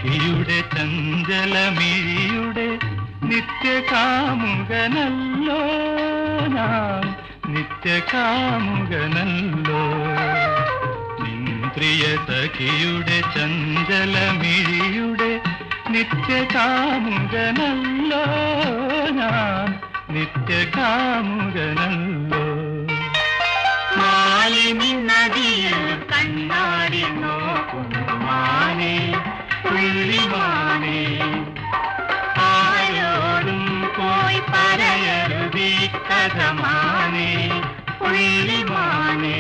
സഖിയുടെ ചഞ്ചലമിഴിയുടെ നിത്യകാമുകനല്ലോ ഞാൻ, നിത്യകാമുകനല്ലോ. പ്രിയ സഖിയുടെ ചഞ്ചലമിഴിയുടെ നിത്യകാമുകനല്ലോ ഞാൻ, നിത്യകാമുകനല്ലോ. മാലിനി നദിയിൽ കണ്ണാടി നോക്കുന്നു മാനേ, പുള്ളിമാനേ. ആരോടും പോയി പറയരുതീ കഥ മാനേ, പുള്ളിമാനേ.